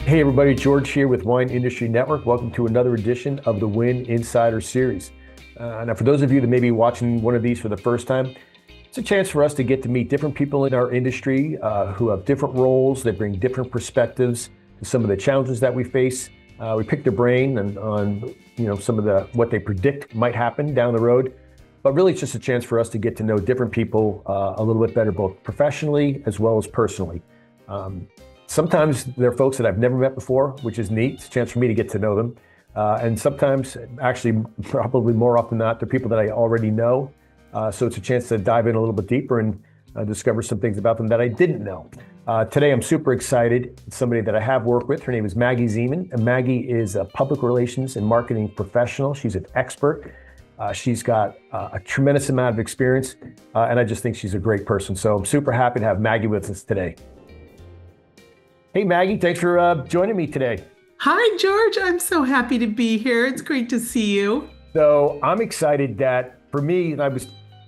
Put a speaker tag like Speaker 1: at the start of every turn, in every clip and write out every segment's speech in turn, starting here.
Speaker 1: Hey everybody, George here with Wine Industry Network. Welcome to another edition of the Win Insider Series. Now for those of you that may be watching one of these for the first time, it's a chance for us to get to meet different people in our industry who have different roles. They bring different perspectives to some of the challenges that we face. We pick their brain on some of what they predict might happen down the road. But really it's just a chance for us to get to know different people a little bit better, both professionally as well as personally. Sometimes they're folks that I've never met before, which is neat. It's a chance for me to get to know them. And sometimes, actually, probably more often than not, they're people that I already know. So it's a chance to dive in a little bit deeper and discover some things about them that I didn't know. Today, I'm super excited. It's somebody that I have worked with. Her name is Maggie Zeman. And Maggie is a public relations and marketing professional. She's an expert. She's got a tremendous amount of experience. And I just think she's a great person. So I'm super happy to have Maggie with us today. Hey, Maggie, thanks for joining me today.
Speaker 2: Hi, George. I'm so happy to be here. It's great to see you.
Speaker 1: So I'm excited that for me,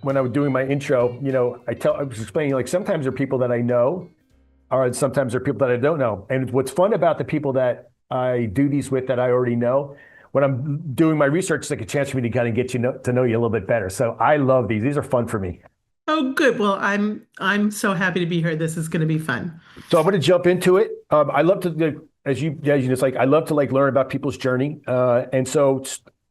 Speaker 1: when I was doing my intro, I was explaining, like, sometimes there are people that I know, or sometimes there are people that I don't know. And what's fun about the people that I do these with that I already know, when I'm doing my research, it's like a chance for me to kind of get to know you a little bit better. So I love these. These are fun for me.
Speaker 2: Oh, good. Well, I'm so happy to be here. This is going to be fun.
Speaker 1: So I'm going to jump into it. I love to, I love to learn about people's journey. And so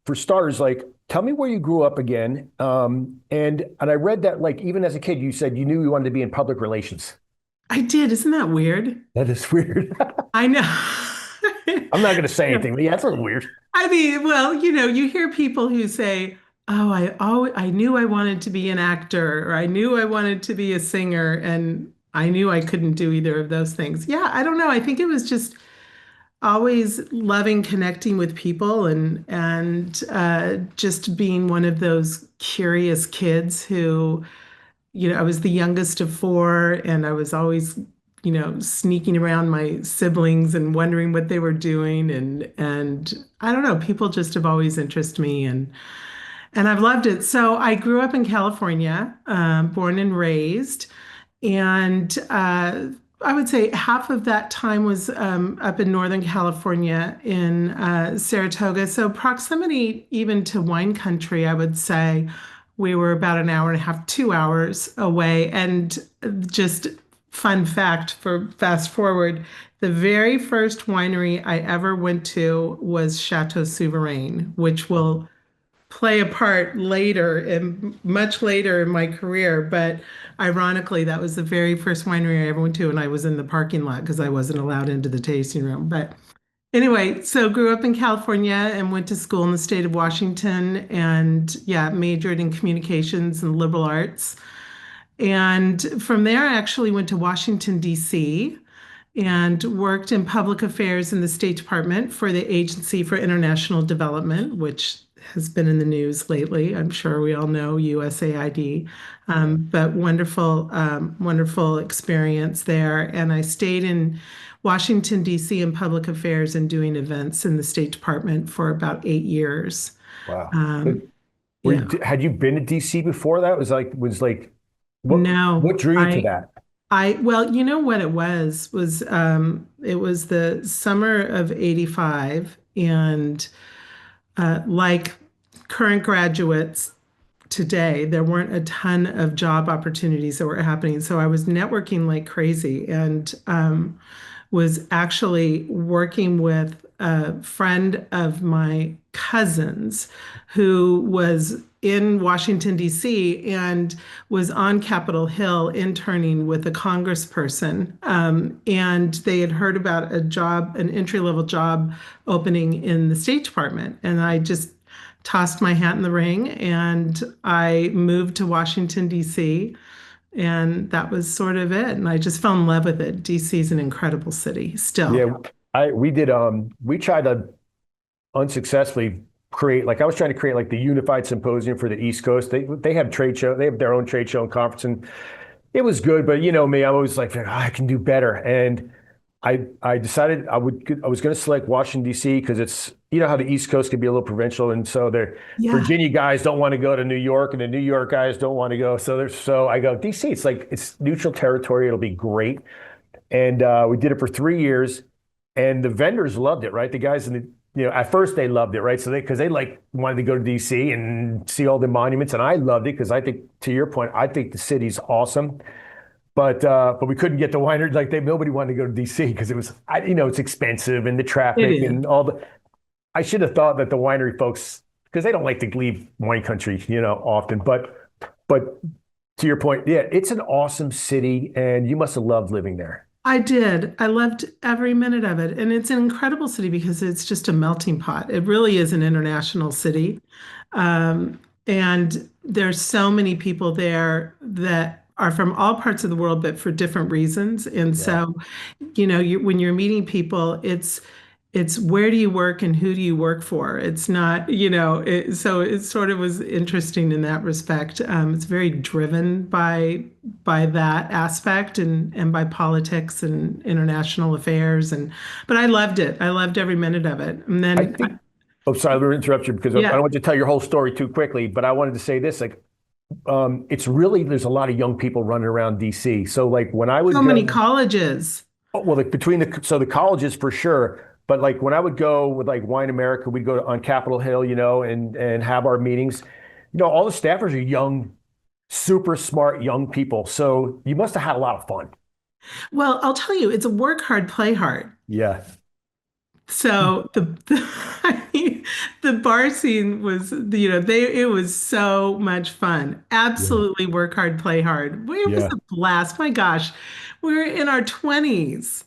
Speaker 1: for starters, tell me where you grew up again. And I read that, even as a kid, you said you knew you wanted to be in public relations.
Speaker 2: I did. Isn't that weird?
Speaker 1: That is weird.
Speaker 2: I know.
Speaker 1: I'm not going to say anything, but yeah, that's a little weird.
Speaker 2: I mean, well, you hear people who say, "Oh, I knew I wanted to be an actor," or "I knew I wanted to be a singer," and I knew I couldn't do either of those things. Yeah, I don't know. I think it was just always loving connecting with people and just being one of those curious kids who, I was the youngest of four, and I was always, sneaking around my siblings and wondering what they were doing, and I don't know. People just have always interested me and I've loved it. So I grew up in California, born and raised, and I would say half of that time was up in Northern California in Saratoga. So proximity even to wine country, I would say we were about an hour and a half, 2 hours away. And just fun fact for fast forward, the very first winery I ever went to was Chateau Souverain, which will play a part later and much later in my career. But ironically, that was the very first winery I ever went to, and I was in the parking lot because I wasn't allowed into the tasting room. But anyway, so grew up in California and went to school in the state of Washington, and yeah, majored in communications and liberal arts. And from there, I actually went to Washington, D.C., and worked in public affairs in the State Department for the Agency for International Development, which has been in the news lately. I'm sure we all know USAID, but wonderful experience there. And I stayed in Washington, D.C. in public affairs and doing events in the State Department for about 8 years.
Speaker 1: Wow.
Speaker 2: Yeah.
Speaker 1: Had you been to DC before that?
Speaker 2: No,
Speaker 1: What drew you to that?
Speaker 2: well, you know what it was it was the summer of 85, and like current graduates today, there weren't a ton of job opportunities that were happening. So I was networking like crazy, and was actually working with a friend of my cousin's who was in Washington, D.C., and was on Capitol Hill interning with a congressperson. And they had heard about an entry-level job opening in the State Department. And I just tossed my hat in the ring, and I moved to Washington, D.C., and that was sort of it. And I just fell in love with it. DC is an incredible city still.
Speaker 1: Yeah, we tried to unsuccessfully I was trying to create the unified symposium for the East Coast. They have trade show, they have their own trade show and conference, and it was good, but you know me, I'm always like, I can do better. And I decided I was going to select Washington, D.C. because it's, how the East Coast can be a little provincial. And so Virginia guys don't want to go to New York, and the New York guys don't want to go. So I go, D.C., it's neutral territory. It'll be great. And we did it for 3 years. and the vendors loved it, right? The guys in the, at first they loved it, right? So because they like wanted to go to DC and see all the monuments, and I loved it because I think, to your point, I think the city's awesome. But we couldn't get the winery. Like nobody wanted to go to DC because it was, it's expensive and the
Speaker 2: It
Speaker 1: traffic
Speaker 2: is.
Speaker 1: and all the. I should have thought that the winery folks, because they don't like to leave wine country, often. But to your point, yeah, it's an awesome city, and you must have loved living there.
Speaker 2: I did. I loved every minute of it. And it's an incredible city because it's just a melting pot. It really is an international city. And there's so many people there that are from all parts of the world, but for different reasons. And
Speaker 1: Yeah.
Speaker 2: so, when you're meeting people, it's where do you work and who do you work for? It's not, so it sort of was interesting in that respect. It's very driven by that aspect and by politics and international affairs but I loved it. I loved every minute of it. And
Speaker 1: I
Speaker 2: then
Speaker 1: think. Oh, sorry, I'm going to interrupt you because I
Speaker 2: yeah,
Speaker 1: don't want you to tell your whole story too quickly. But I wanted to say this: like, it's really there's a lot of young people running around DC. So like when I
Speaker 2: so
Speaker 1: would
Speaker 2: many
Speaker 1: go,
Speaker 2: colleges.
Speaker 1: oh, well, like between the colleges for sure. But like when I would go with like Wine America, we'd go on Capitol Hill, and have our meetings. All the staffers are young, super smart young people. So you must have had a lot of fun.
Speaker 2: Well, I'll tell you, it's a work hard, play hard.
Speaker 1: Yeah.
Speaker 2: So I mean, the bar scene was, it was so much fun.
Speaker 1: Yeah.
Speaker 2: Absolutely work hard, play hard. It was
Speaker 1: Yeah.
Speaker 2: a blast. My gosh, we were in our 20s.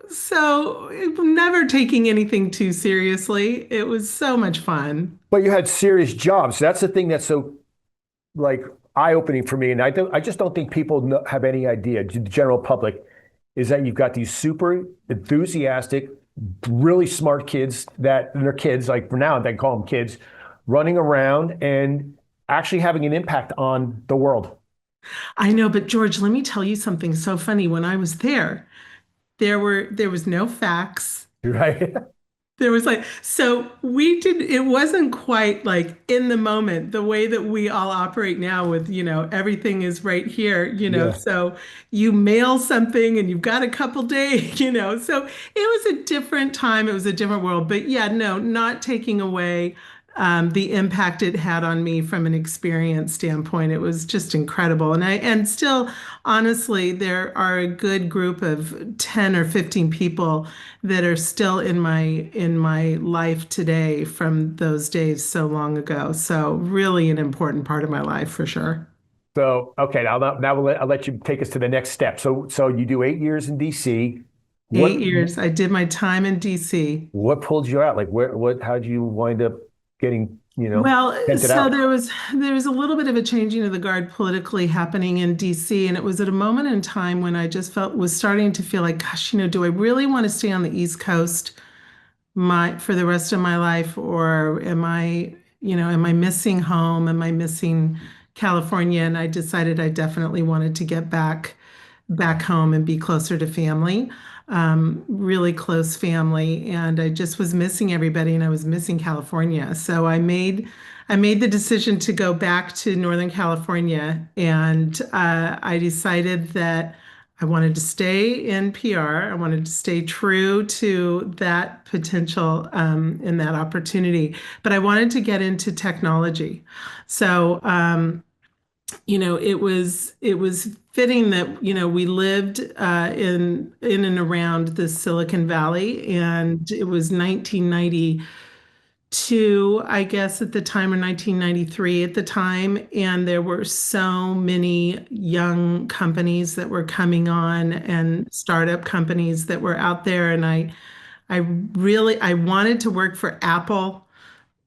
Speaker 2: So never taking anything too seriously. It was so much fun.
Speaker 1: But you had serious jobs. That's the thing that's so like eye-opening for me. And I just don't think people have any idea, the general public, is that you've got these super enthusiastic, really smart kids and they're kids, like for now, they call them kids, running around and actually having an impact on the world.
Speaker 2: I know, but George, let me tell you something so funny. When I was there was no fax.
Speaker 1: Right?
Speaker 2: There was like, so it wasn't quite like in the moment, the way that we all operate now with, everything is right here,
Speaker 1: Yeah.
Speaker 2: so you mail something and you've got a couple days, so it was a different time. It was a different world. But yeah, no, not taking away the impact it had on me from an experience standpoint. It was just incredible. And still, honestly, there are a good group of 10 or 15 people that are still in my life today from those days so long ago. So really an important part of my life for sure.
Speaker 1: So, okay, now I'll let you take us to the next step. So you do 8 years in DC. What
Speaker 2: 8 years. I did my time in DC.
Speaker 1: what pulled you out? Like how did you wind up getting,
Speaker 2: Well,
Speaker 1: sent it
Speaker 2: so
Speaker 1: out?
Speaker 2: there was a little bit of a changing of the guard politically happening in DC, and it was at a moment in time when I just was starting to feel like, gosh, do I really want to stay on the East Coast for the rest of my life, or am I missing home? Am I missing California? And I decided I definitely wanted to get back home and be closer to family, really close family. And I just was missing everybody and I was missing California. So I made the decision to go back to Northern California and I decided that I wanted to stay in PR. I wanted to stay true to that potential and that opportunity, but I wanted to get into technology. So it was fitting that we lived in and around the Silicon Valley, and it was 1992, I guess, at the time, or 1993 at the time, and there were so many young companies that were coming on and startup companies that were out there, and I wanted to work for Apple.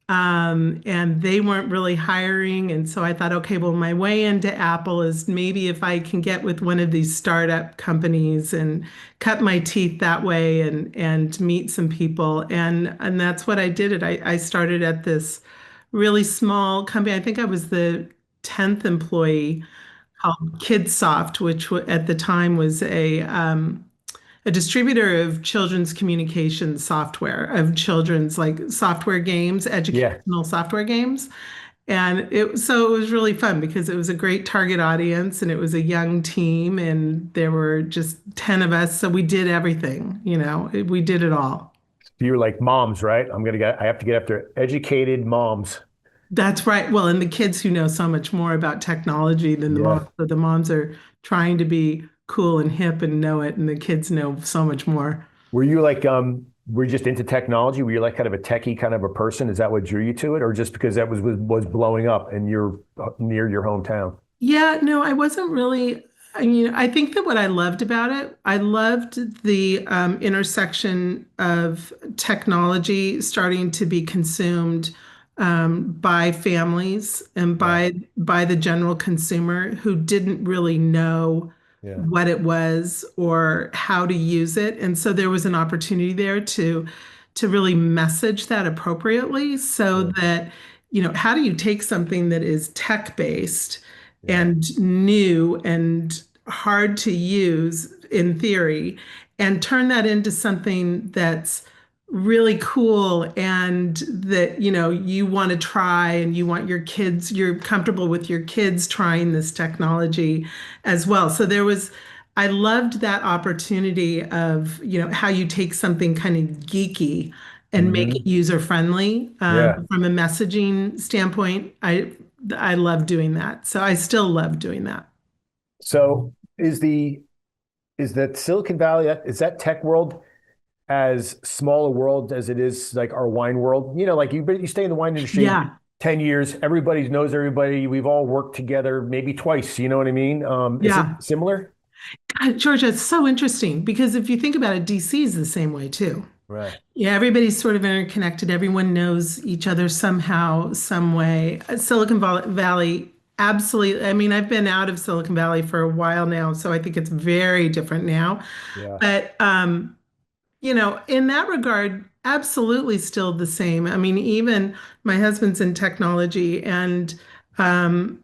Speaker 2: And they weren't really hiring. And so I thought, okay, well, my way into Apple is maybe if I can get with one of these startup companies and cut my teeth that way and meet some people. And that's what I did. I started at this really small company. I think I was the 10th employee called KidSoft, which at the time was a distributor of children's communication software, of children's like software games,
Speaker 1: Yeah.
Speaker 2: educational software games. And so it was really fun because it was a great target audience and it was a young team and there were just 10 of us. So we did everything, we did it all.
Speaker 1: You're like moms, right? I have to get after educated moms.
Speaker 2: That's right. Well, and the kids who know so much more about technology than the
Speaker 1: Yeah.
Speaker 2: moms. So the moms are trying to be cool and hip and know it, and the kids know so much more.
Speaker 1: Were you like, were you just into technology? Were you like kind of a techie kind of a person? Is that what drew you to it? Or just because that was blowing up and you're near your hometown?
Speaker 2: Yeah, no, I wasn't really. I mean, I think that what I loved about it, I loved the intersection of technology starting to be consumed by families and
Speaker 1: Yeah.
Speaker 2: by the general consumer who didn't really know
Speaker 1: Yeah.
Speaker 2: what it was or how to use it. And so there was an opportunity there to really message that appropriately so
Speaker 1: Yeah.
Speaker 2: that, how do you take something that is tech-based
Speaker 1: Yeah.
Speaker 2: and new and hard to use in theory and turn that into something that's really cool and that you want to try and you want your kids, you're comfortable with your kids trying this technology as well. So I loved that opportunity of how you take something kind of geeky and make it
Speaker 1: Hmm.
Speaker 2: user friendly
Speaker 1: Yeah.
Speaker 2: from a messaging standpoint. I love doing that. So I still love doing that.
Speaker 1: So is that Silicon Valley, is that tech world as small a world as it is like our wine world? Like you stay in the wine industry
Speaker 2: Yeah.
Speaker 1: 10 years, everybody knows everybody. We've all worked together maybe twice, you know what I mean? Is it
Speaker 2: Yeah.
Speaker 1: similar?
Speaker 2: God, Georgia, it's so interesting because if you think about it, DC is the same way too.
Speaker 1: Right.
Speaker 2: Yeah, everybody's sort of interconnected. Everyone knows each other somehow, some way. Valley, absolutely. I mean, I've been out of Silicon Valley for a while now, so I think it's very different now.
Speaker 1: Yeah.
Speaker 2: But in that regard, absolutely still the same. I mean, even my husband's in technology, and um,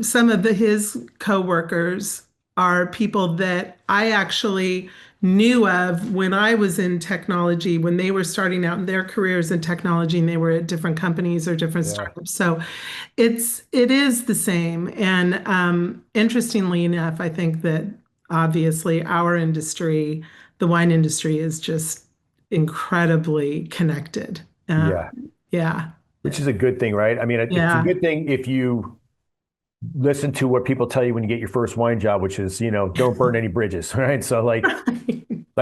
Speaker 2: some of his coworkers are people that I actually knew of when I was in technology, when they were starting out in their careers in technology, and they were at different companies or different
Speaker 1: Yeah.
Speaker 2: startups. So it is the same. And interestingly enough, I think that obviously our industry, the wine industry, is just incredibly connected.
Speaker 1: Yeah.
Speaker 2: Yeah,
Speaker 1: Which is a good thing, right? I mean, it's a
Speaker 2: yeah.
Speaker 1: good thing if you listen to what people tell you when you get your first wine job, which is, don't burn any bridges, right? So like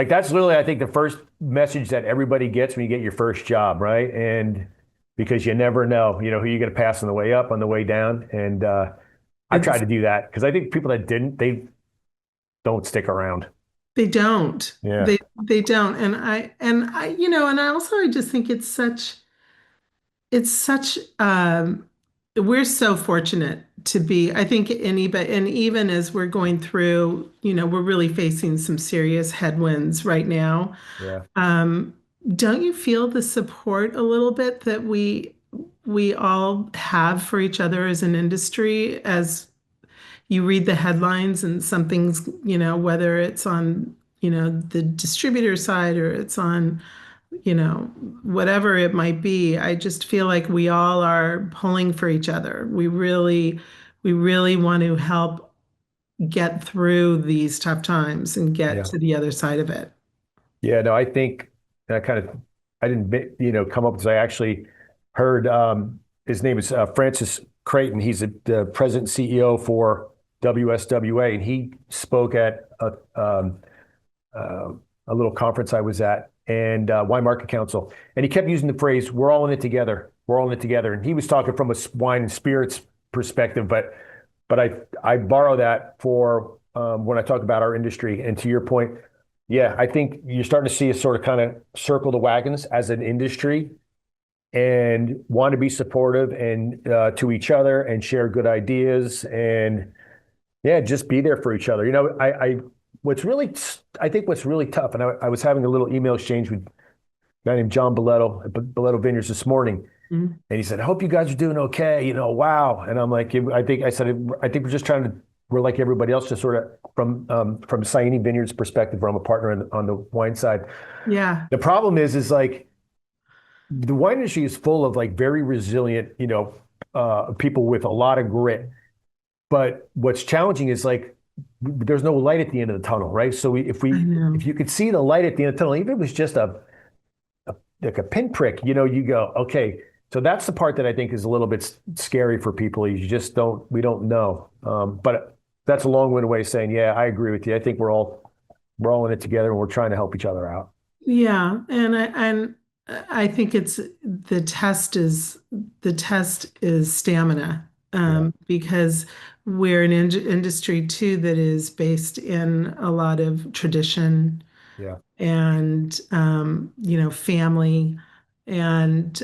Speaker 1: that's literally, I think, the first message that everybody gets when you get your first job, right? And because you never know, who you're going to pass on the way up, on the way down. And I tried
Speaker 2: It's
Speaker 1: to do that because I think people that didn't, they don't stick around.
Speaker 2: They don't.
Speaker 1: Yeah.
Speaker 2: They don't. And I also I just think it's such we're so fortunate to be, I think anybody, and even as we're going through, we're really facing some serious headwinds right now.
Speaker 1: Yeah.
Speaker 2: Um, don't you feel the support a little bit that we all have for each other as an industry as you read the headlines and something's, whether it's on, the distributor side or it's on, whatever it might be, I just feel like we all are pulling for each other. We really want to help get through these tough times and get
Speaker 1: Yeah.
Speaker 2: to the other side of it.
Speaker 1: Yeah. No, I think I didn't, come up with this. I actually heard, his name is Francis Creighton. He's the president and CEO for WSWA, and he spoke at uh, a little conference I was at, and Wine Market Council, and he kept using the phrase, "We're all in it together. We're all in it together." And he was talking from a wine and spirits perspective, but I borrow that for when I talk about our industry. And to your point, yeah, I think you're starting to see us sort of kind of circle the wagons as an industry and want to be supportive and to each other and share good ideas and yeah, just be there for each other. What's really, I think what's really tough, and I was having a little email exchange with a guy named John Boletto at Boletto Vineyards this morning,
Speaker 2: Mhm.
Speaker 1: and he said, "I hope you guys are doing okay." Wow. And I'm like, I think we're just trying to, we're like everybody else, just sort of from Ciani Vineyards perspective, where I'm a partner on the wine side.
Speaker 2: Yeah.
Speaker 1: The problem is like the wine industry is full of like very resilient, people with a lot of grit. But what's challenging is like there's no light at the end of the tunnel, right? So
Speaker 2: I
Speaker 1: if
Speaker 2: know.
Speaker 1: you could see the light at the end of the tunnel, even if it was just like a pinprick, you go, okay. So that's the part that I think is a little bit scary for people. You just we don't know. But that's a long-winded way of saying, yeah, I agree with you. I think we're all in it together and we're trying to help each other out.
Speaker 2: Yeah, and I think it's the test is stamina,
Speaker 1: Yeah,
Speaker 2: because we're an industry too that is based in a lot of tradition
Speaker 1: yeah.
Speaker 2: and family, and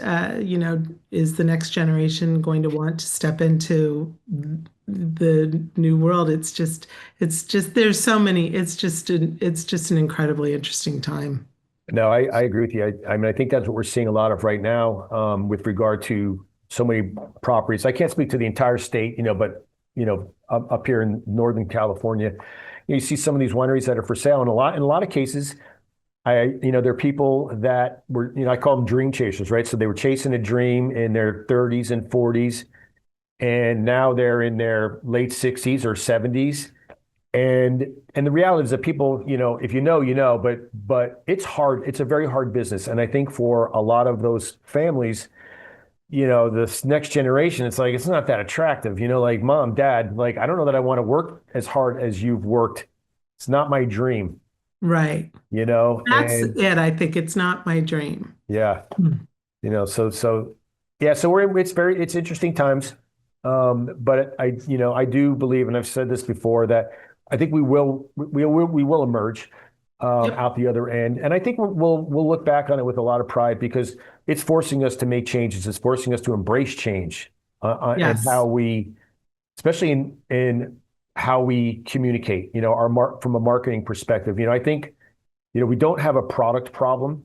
Speaker 2: is the next generation going to want to step into the new world? It's just there's so many. It's just an incredibly interesting time.
Speaker 1: No, I agree with you. I mean, I think that's what we're seeing a lot of right now, with regard to so many properties. I can't speak to the entire state, but up here in Northern California, you see some of these wineries that are for sale, and in a lot of cases, there are people that were, I call them dream chasers, right? So they were chasing a dream in their 30s and 40s, and now they're in their late 60s or 70s, and the reality is that people, if but it's hard. It's a very hard business. And I think for a lot of those families, this next generation, it's like, it's not that attractive, like mom, dad, like, I don't know that I want to work as hard as you've worked. It's not my dream,
Speaker 2: Right. That's
Speaker 1: and
Speaker 2: it. I think it's not my dream.
Speaker 1: yeah,
Speaker 2: Hmm.
Speaker 1: so yeah, so it's interesting times. But I do believe, and I've said this before, that I think we will emerge
Speaker 2: Yep.
Speaker 1: out the other end. And I think we'll look back on it with a lot of pride because it's forcing us to make changes. It's forcing us to embrace change, and
Speaker 2: Yes.
Speaker 1: how especially in how we communicate, from a marketing perspective. I think, we don't have a product problem.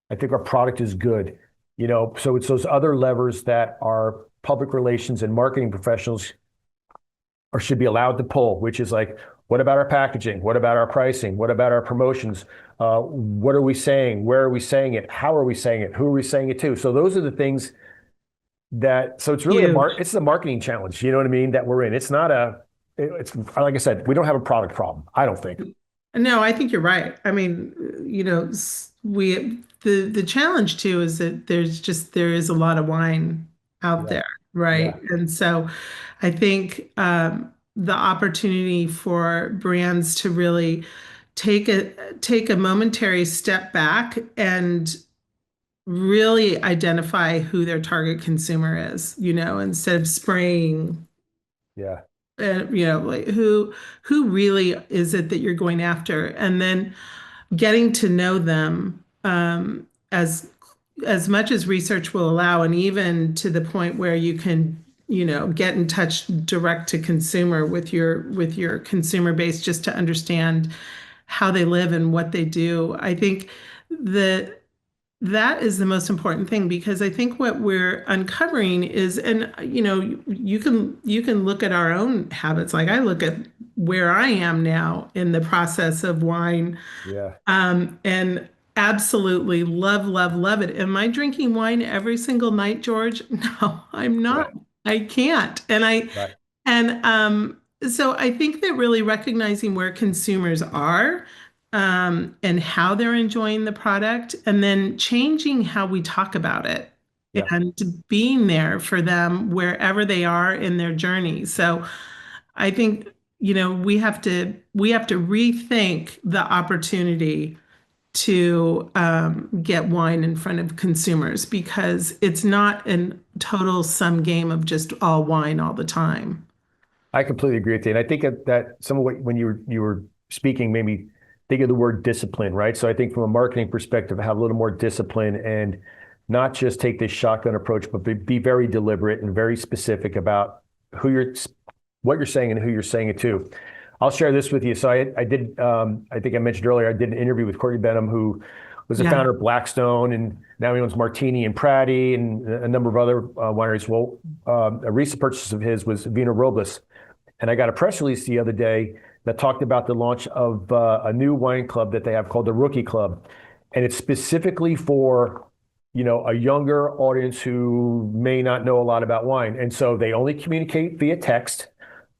Speaker 1: I think our product is good. So it's those other levers that our public relations and marketing professionals or should be allowed to pull, which is like, what about our packaging? What about our pricing? What about our promotions? What are we saying? Where are we saying it? How are we saying it? Who are we saying it to? So those are the things so it's really
Speaker 2: Huge.
Speaker 1: it's the marketing challenge, you know what I mean, that we're in. It's not it's like I said, we don't have a product problem, I don't think.
Speaker 2: No, I think you're right. I mean, the challenge too is that there is a lot of wine out
Speaker 1: Yeah,
Speaker 2: there, right?
Speaker 1: yeah,
Speaker 2: And so I think the opportunity for brands to really take a momentary step back and really identify who their target consumer is, instead of spraying,
Speaker 1: yeah,
Speaker 2: like who really is it that you're going after, and then getting to know them, as much as research will allow, and even to the point where you can, get in touch direct to consumer with your consumer base, just to understand how they live and what they do. I think that that is the most important thing, because I think what we're uncovering is, and you can look at our own habits. Like I look at where I am now in the process of wine,
Speaker 1: yeah,
Speaker 2: and absolutely love, love, love it. Am I drinking wine every single night, George? No, I'm not.
Speaker 1: right,
Speaker 2: I can't.
Speaker 1: right,
Speaker 2: And so I think that really recognizing where consumers are, and how they're enjoying the product, and then changing how we talk about it,
Speaker 1: yeah.
Speaker 2: and being there for them wherever they are in their journey. So I think, we have to rethink the opportunity to get wine in front of consumers, because it's not a total sum game of just all wine all the time.
Speaker 1: I completely agree with you. And I think that some of what, when you were speaking, made me think of the word discipline, right? So I think from a marketing perspective, have a little more discipline and not just take this shotgun approach, but be very deliberate and very specific about what you're saying and who you're saying it to. I'll share this with you. So I did, I think I mentioned earlier, I did an interview with Courtney Benham, who was the
Speaker 2: Yeah.
Speaker 1: founder of Blackstone, and now he owns Martini and Pratty and a number of other wineries. Well, a recent purchase of his was Vino Robles. And I got a press release the other day that talked about the launch of a new wine club that they have called the Rookie Club. And it's specifically for a younger audience who may not know a lot about wine. And so they only communicate via text.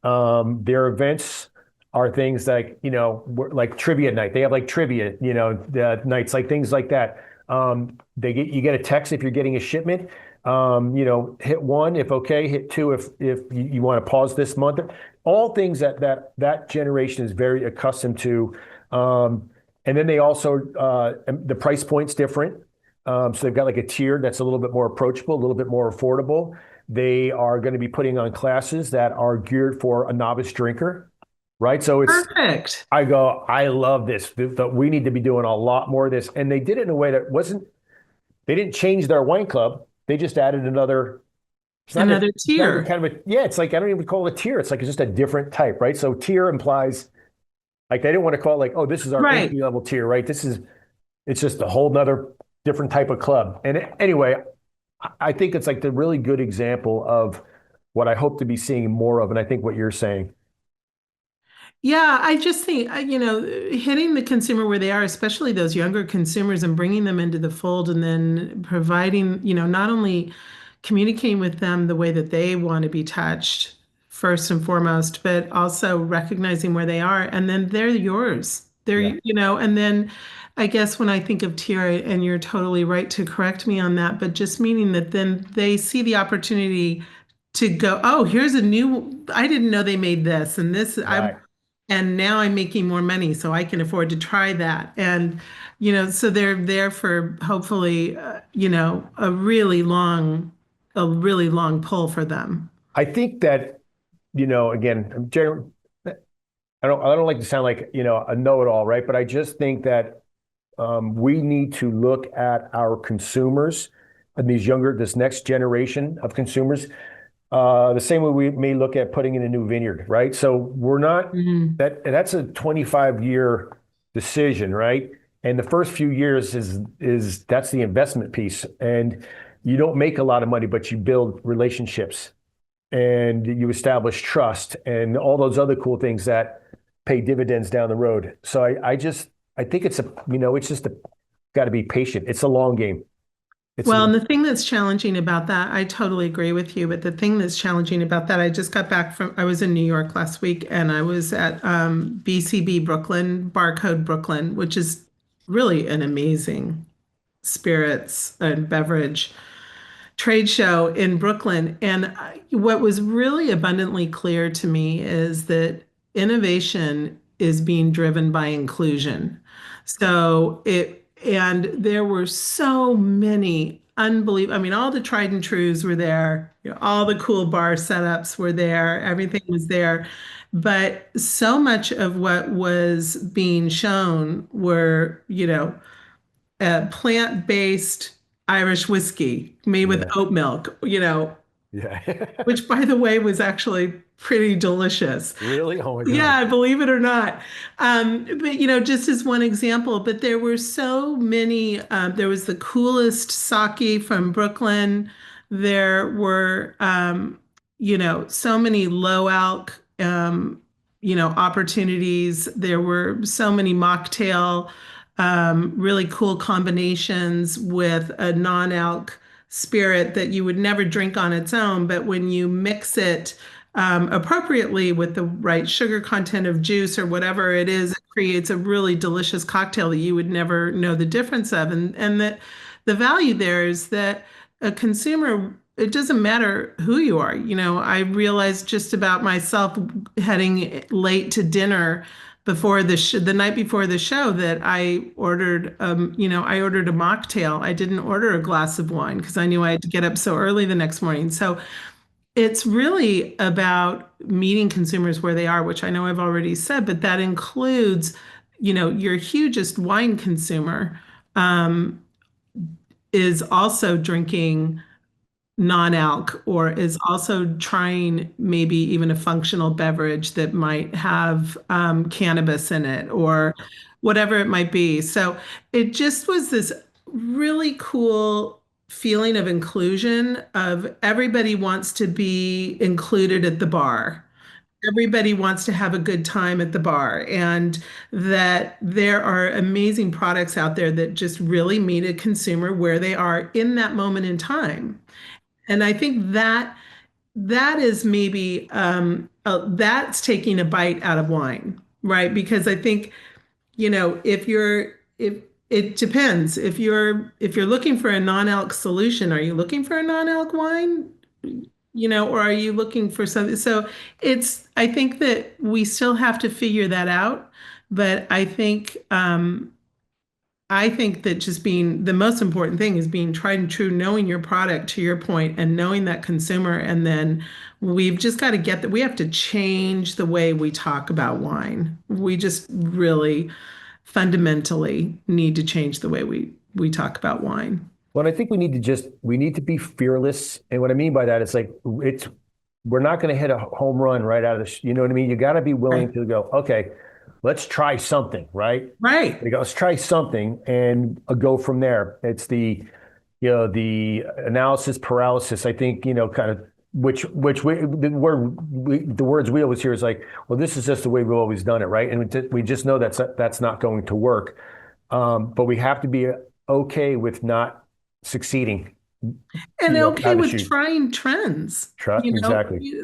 Speaker 1: Their events are things like, like trivia night. They have like trivia, the nights, like things like that. You get a text if you're getting a shipment. Hit one if okay, hit two if you want to pause this month. All things that generation is very accustomed to. And then they also the price point's different. So they've got like a tier that's a little bit more approachable, a little bit more affordable. They are going to be putting on classes that are geared for a novice drinker, right? So
Speaker 2: Perfect.
Speaker 1: I love this. We need to be doing a lot more of this. And they did it in a way that they didn't change their wine club. They just added
Speaker 2: Another
Speaker 1: it's not even
Speaker 2: tier.
Speaker 1: kind of yeah, it's like, I don't even call it a tier. It's like, it's just a different type, right? So tier implies, like, they didn't want to call it like, oh, this is our
Speaker 2: Right.
Speaker 1: entry level tier, right? It's just a whole nother different type of club. And anyway, I think it's like the really good example of what I hope to be seeing more of. And I think what you're saying.
Speaker 2: Yeah, I just think, hitting the consumer where they are, especially those younger consumers, and bringing them into the fold, and then providing, not only communicating with them the way that they want to be touched first and foremost, but also recognizing where they are, and then they're yours.
Speaker 1: Yeah.
Speaker 2: And then I guess when I think of tier, and you're totally right to correct me on that, but just meaning that then they see the opportunity to go, oh, here's a new, I didn't know they made this, and this,
Speaker 1: Right.
Speaker 2: and now I'm making more money, so I can afford to try that. And, so they're there for hopefully, a really long pull for them.
Speaker 1: I think that, again, I don't like to sound like, a know-it-all, right? But I just think that we need to look at our consumers and this next generation of consumers, the same way we may look at putting in a new vineyard, right? So we're not
Speaker 2: Mhm.
Speaker 1: that's a 25-year decision, right? And the first few years is that's the investment piece. And you don't make a lot of money, but you build relationships and you establish trust and all those other cool things that pay dividends down the road. So I think it's just got to be patient. It's a long game. It's
Speaker 2: Well, and the thing that's challenging about that, I totally agree with you, but the thing that's challenging about that, I just got back I was in New York last week, and I was at BCB Brooklyn, Barcode Brooklyn, which is really an amazing spirits and beverage trade show in Brooklyn. And what was really abundantly clear to me is that innovation is being driven by inclusion. And there were so many unbelievable, I mean, all the tried and trues were there, all the cool bar setups were there, everything was there. But so much of what was being shown were, a plant-based Irish whiskey made with
Speaker 1: yeah,
Speaker 2: oat milk,
Speaker 1: yeah.
Speaker 2: which by the way was actually pretty delicious.
Speaker 1: Really? Oh my God.
Speaker 2: Yeah, believe it or not. But just as one example, but there were so many, there was the coolest sake from Brooklyn. There were, so many low alc, opportunities. There were so many mocktail, really cool combinations with a non-alc spirit that you would never drink on its own, but when you mix it appropriately with the right sugar content of juice or whatever it is, it creates a really delicious cocktail that you would never know the difference of. And that the value there is that a consumer, it doesn't matter who you are. I realized just about myself heading late to dinner before the night before the show that I ordered a mocktail. I didn't order a glass of wine because I knew I had to get up so early the next morning. So it's really about meeting consumers where they are, which I know I've already said, but that includes, your hugest wine consumer um, is also drinking non-alc or is also trying maybe even a functional beverage that might have cannabis in it or whatever it might be. So it just was this really cool feeling of inclusion of everybody wants to be included at the bar. everybody wants to have a good time at the bar, and that there are amazing products out there that just really meet a consumer where they are in that moment in time. And I think that that is maybe that's taking a bite out of wine, right? Because I think, if it depends. If you're looking for a non-alc solution, are you looking for a non-alc wine? Or are you looking for something? So I think that we still have to figure that out. But I think that just being the most important thing is being tried and true, knowing your product to your point, and knowing that consumer. And then we've just got to get that we have to change the way we talk about wine. We just really fundamentally need to change the way we talk about wine.
Speaker 1: Well, I think we need to be fearless. And what I mean by that is like, we're not going to hit a home run right out of you know what I mean? You got to be willing
Speaker 2: Right.
Speaker 1: to go, okay, let's try something, right?
Speaker 2: Right.
Speaker 1: We go, let's try something and go from there. It's the analysis paralysis. I think, kind of which the words we always hear is like, well, this is just the way we've always done it, right? And we just know that's not going to work. But we have to be okay with not succeeding,
Speaker 2: And okay
Speaker 1: out of
Speaker 2: with
Speaker 1: shoot.
Speaker 2: trying trends.
Speaker 1: Exactly.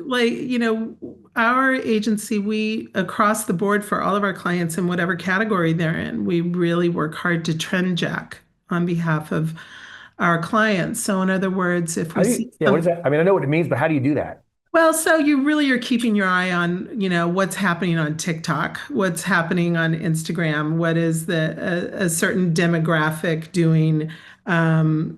Speaker 2: Our agency, we across the board for all of our clients in whatever category they're in, we really work hard to trend jack on behalf of our clients. So in other words, if we see
Speaker 1: Yeah, what is that? I mean, I know what it means, but how do you do that?
Speaker 2: well, so you really are keeping your eye on, what's happening on TikTok, what's happening on Instagram, what is a certain demographic doing. For an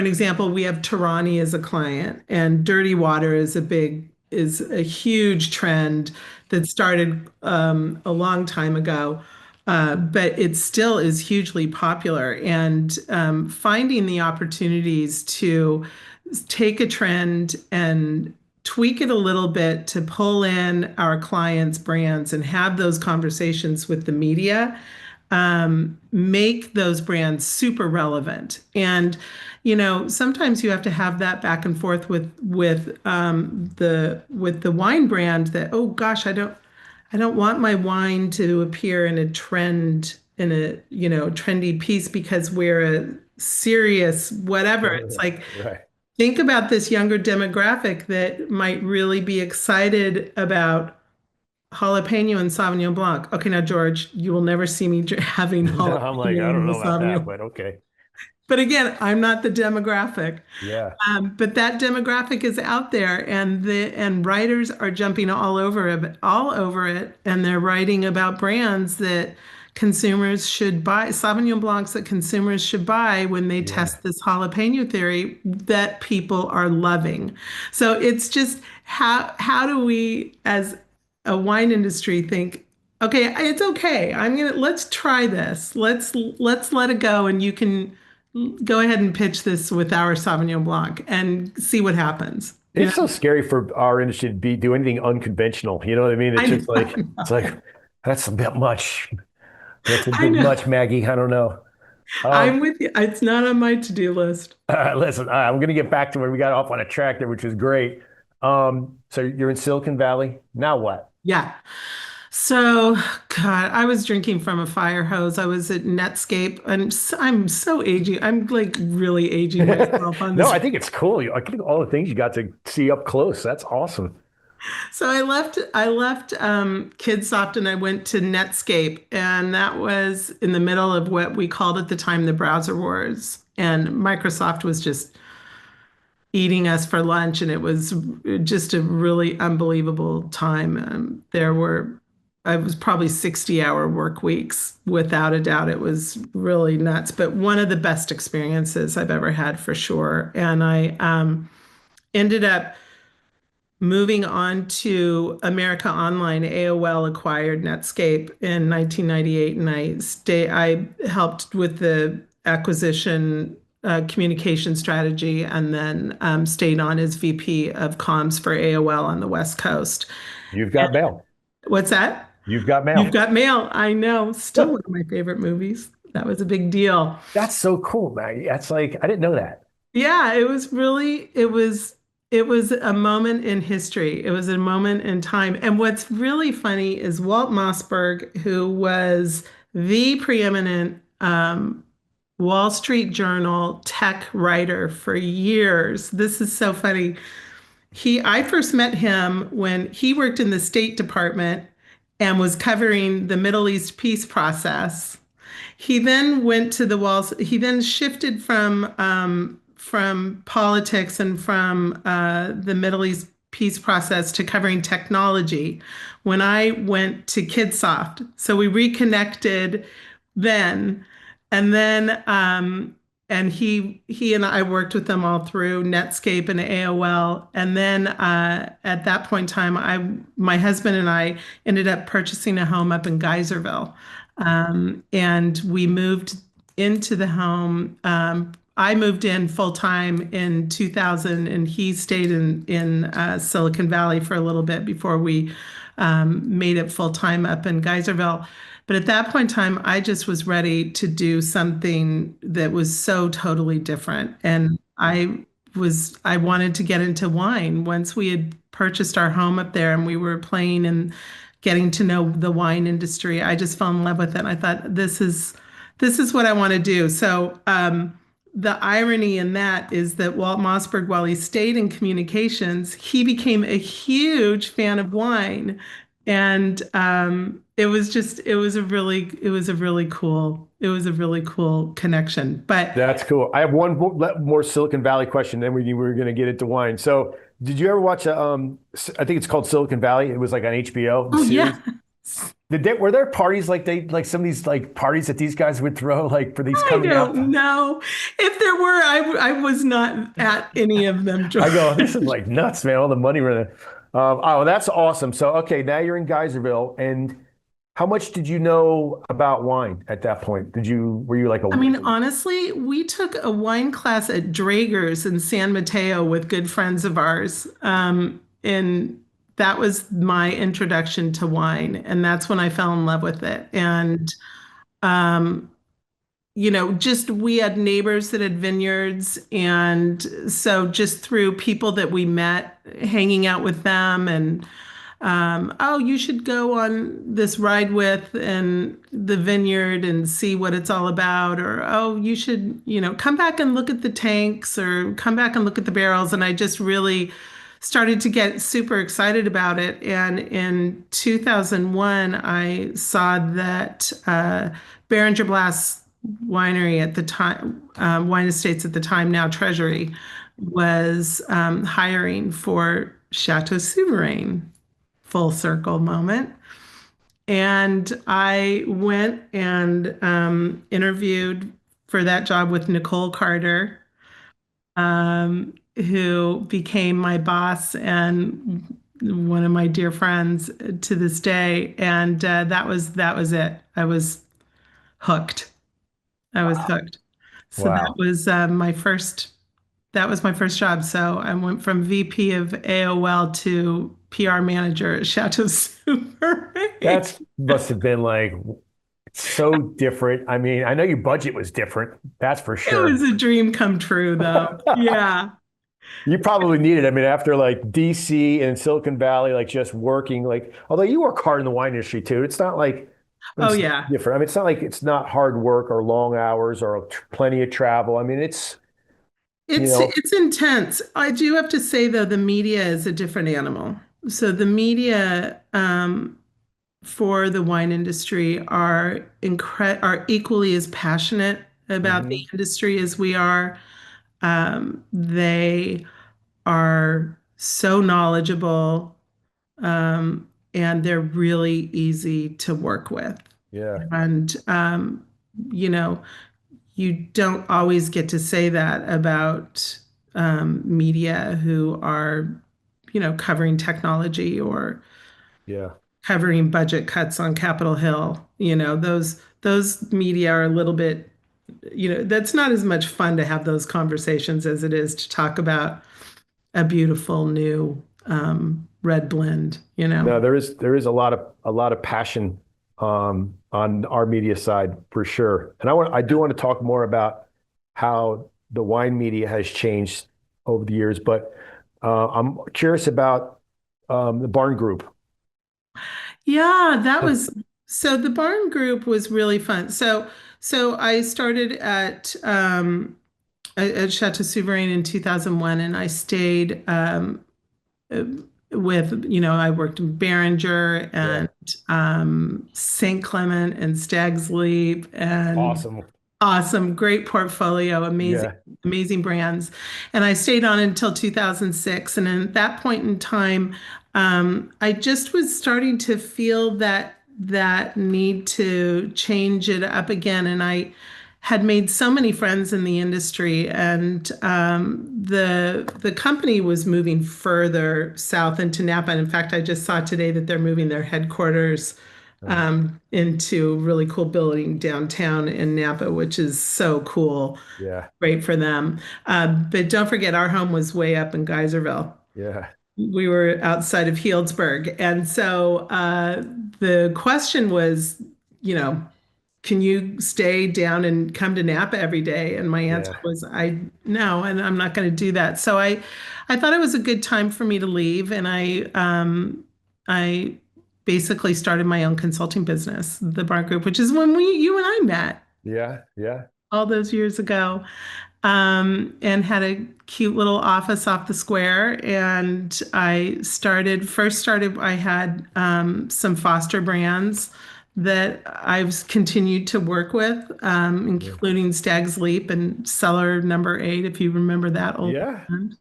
Speaker 2: example, we have Tarani as a client, and dirty water is a huge trend that started a long time ago. But it still is hugely popular, and finding the opportunities to take a trend and tweak it a little bit to pull in our clients' brands and have those conversations with the media, make those brands super relevant. And sometimes you have to have that back and forth with the wine brand that, oh gosh, I don't want my wine to appear in a trend in a trendy piece because we're a serious whatever. It's like,
Speaker 1: Right.
Speaker 2: think about this younger demographic that might really be excited about jalapeno and Sauvignon Blanc. Okay, now George, you will never see me having
Speaker 1: No, I'm like, I
Speaker 2: jalapeno
Speaker 1: don't
Speaker 2: in the
Speaker 1: know about that,
Speaker 2: Sauvignon.
Speaker 1: but okay.
Speaker 2: But again, I'm not the demographic.
Speaker 1: Yeah.
Speaker 2: But that demographic is out there, and writers are jumping all over it, and they're writing about brands that consumers should buy, Sauvignon Blancs that consumers should buy when they
Speaker 1: Yeah.
Speaker 2: test this jalapeno theory that people are loving. So it's just how do we, as a wine industry, think, okay, it's okay. Let's try this. Let's let it go, and you can go ahead and pitch this with our Sauvignon Blanc and see what happens.
Speaker 1: It's so scary for our industry to do anything unconventional. You know what I mean? It's
Speaker 2: I
Speaker 1: just
Speaker 2: know,
Speaker 1: like, it's like, that's a bit much. That's a
Speaker 2: I
Speaker 1: bit
Speaker 2: know.
Speaker 1: much, Maggie. I don't know.
Speaker 2: I'm
Speaker 1: Um,
Speaker 2: with you. It's not on my to-do list.
Speaker 1: listen, I'm going to get back to where we got off on a track there, which was great. So you're in Silicon Valley. Now what?
Speaker 2: Yeah. So, God, I was drinking from a fire hose. I was at Netscape, and I'm so aging. I'm like really aging myself on
Speaker 1: No,
Speaker 2: this.
Speaker 1: I think it's cool. I think all the things you got to see up close. That's awesome.
Speaker 2: So I left Kidsoft and I went to Netscape, and that was in the middle of what we called at the time the browser wars. And Microsoft was just eating us for lunch, and it was just a really unbelievable time. I was probably 60-hour work weeks, without a doubt. It was really nuts, but one of the best experiences I've ever had for sure. And I ended up moving on to America Online. AOL acquired Netscape in 1998, and I helped with the acquisition, communication strategy, and then stayed on as VP of comms for AOL on the West Coast.
Speaker 1: You've got mail.
Speaker 2: What's that?
Speaker 1: You've got
Speaker 2: You've
Speaker 1: mail.
Speaker 2: Got Mail. I know. Still one of my favorite movies. That was a big deal.
Speaker 1: That's so cool, Maggie. That's like, I didn't know that.
Speaker 2: Yeah, it was It was a moment in history. It was a moment in time. And what's really funny is Walt Mossberg, who was the preeminent Wall Street Journal tech writer for years. This is so funny. I first met him when he worked in the State Department and was covering the Middle East peace process. He then went to the walls. He then shifted from politics and from the Middle East peace process to covering technology when I went to Kidsoft. So we reconnected then, and then and he and I worked with them all through Netscape and AOL. And then at that point in time, my husband and I ended up purchasing a home up in Geyserville. And we moved into the home. I moved in full time in 2000, and he stayed in Silicon Valley for a little bit before we made it full time up in Geyserville. But at that point in time, I just was ready to do something that was so totally different. And I wanted to get into wine. Once we had purchased our home up there and we were playing and getting to know the wine industry, I just fell in love with it. And I thought, this is what I want to do. So the irony in that is that Walt Mossberg, while he stayed in communications, he became a huge fan of wine. And it was a really cool connection. But
Speaker 1: That's cool. I have one more Silicon Valley question, then we were going to get into wine. So, did you ever watch I think it's called Silicon Valley. It was like on HBO, the
Speaker 2: oh
Speaker 1: series.
Speaker 2: yeah,
Speaker 1: Were there parties like some of these like parties that these guys would throw like for these
Speaker 2: I
Speaker 1: coming out?
Speaker 2: don't know. If there were, I was not at any of them.
Speaker 1: I go, this is like nuts, man. All the money running. Oh, that's awesome. So, okay, now you're in Geyserville, and how much did you know about wine at that point? Were you like a?
Speaker 2: I mean, honestly, we took a wine class at Draeger's in San Mateo with good friends of ours. And that was my introduction to wine. And that's when I fell in love with it. And, um, just we had neighbors that had vineyards. And so just through people that we met, hanging out with them and oh, you should go on this ride with and the vineyard and see what it's all about. Or, oh, you should, come back and look at the tanks or come back and look at the barrels. And I just really started to get super excited about it. And in 2001, I saw that Behringer Blass Winery at the time, Wine Estates at the time, now Treasury, was hiring for Chateau Souverain. Full circle moment. And I went and interviewed for that job with Nicole Carter, who became my boss and one of my dear friends to this day. And that was it. I was hooked. I was
Speaker 1: Wow.
Speaker 2: hooked. So
Speaker 1: Wow.
Speaker 2: that was my first job. So I went from VP of AOL to PR manager at Chateau Super.
Speaker 1: That must have been like so different. I mean, I know your budget was different. That's for
Speaker 2: It was
Speaker 1: sure.
Speaker 2: a dream come true, though. Yeah.
Speaker 1: You probably needed, I mean, after like DC and Silicon Valley, like just working, like, although you work hard in the wine industry too, it's not like, but
Speaker 2: Oh,
Speaker 1: it's
Speaker 2: yeah.
Speaker 1: different. I mean, it's not like it's not hard work or long hours or plenty of travel. I mean, you know,
Speaker 2: It's intense. I do have to say, though, the media is a different animal. So the media for the wine industry are equally as passionate about the
Speaker 1: mhm,
Speaker 2: industry as we are. They are so knowledgeable, and they're really easy to work with.
Speaker 1: yeah,
Speaker 2: And, you know, you don't always get to say that about media who are, covering technology or
Speaker 1: yeah.
Speaker 2: covering budget cuts on Capitol Hill. Those media are a little bit, that's not as much fun to have those conversations as it is to talk about a beautiful new red blend.
Speaker 1: No, there is a lot of passion on our media side for sure. And I do want to talk more about how the wine media has changed over the years. But I'm curious about the Barn Group.
Speaker 2: Yeah, that was so the barn group was really fun. So I started at Chateau Souverain in 2001 and I stayed uh, with, I worked in Behringer
Speaker 1: Yeah.
Speaker 2: and St. Clement and Stag's Leap and
Speaker 1: Awesome.
Speaker 2: awesome, great portfolio,
Speaker 1: Yeah.
Speaker 2: amazing brands. And I stayed on until 2006. And at that point in time, I just was starting to feel that need to change it up again. And I had made so many friends in the industry, and the company was moving further south into Napa. And in fact, I just saw today that they're moving their headquarters
Speaker 1: Uh,
Speaker 2: into a really cool building downtown in Napa, which is so cool.
Speaker 1: yeah.
Speaker 2: Great for them. But don't forget, our home was way up in Geyserville.
Speaker 1: Yeah.
Speaker 2: We were outside of Healdsburg. And so the question was, you know, can you stay down and come to Napa every day? And my answer
Speaker 1: Yeah.
Speaker 2: was, I no, and I'm not going to do that. So I thought it was a good time for me to leave, and I basically started my own consulting business, the Bar Group, which is when you and I met
Speaker 1: Yeah. Yeah.
Speaker 2: all those years ago, and had a cute little office off the square. And I had some foster brands that I've continued to work with,
Speaker 1: Yeah.
Speaker 2: including Stag's Leap and Cellar Number 8, if you remember that old
Speaker 1: Yeah.
Speaker 2: brand.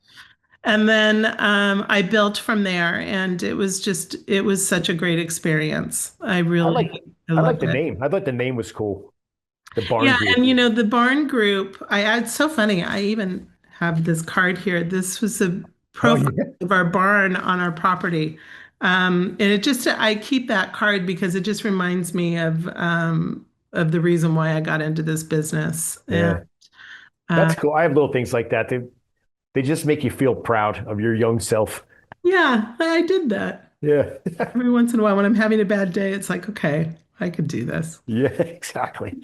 Speaker 2: And then I built from there, and it was such a great experience.
Speaker 1: I like
Speaker 2: I
Speaker 1: I like
Speaker 2: loved
Speaker 1: the
Speaker 2: it.
Speaker 1: name. I thought the name was cool. The Barn
Speaker 2: Yeah,
Speaker 1: Group.
Speaker 2: and the barn group, it's so funny. I even have this card here. This was a
Speaker 1: Oh
Speaker 2: profile
Speaker 1: yeah.
Speaker 2: of our barn on our property. And I keep that card because it just reminds me of the reason why I got into this business. And
Speaker 1: Yeah.
Speaker 2: uh,
Speaker 1: That's cool. I have little things like that. They just make you feel proud of your young self.
Speaker 2: yeah, I did that.
Speaker 1: Yeah.
Speaker 2: Every once in a while when I'm having a bad day, it's like, okay, I could do this.
Speaker 1: Yeah, exactly.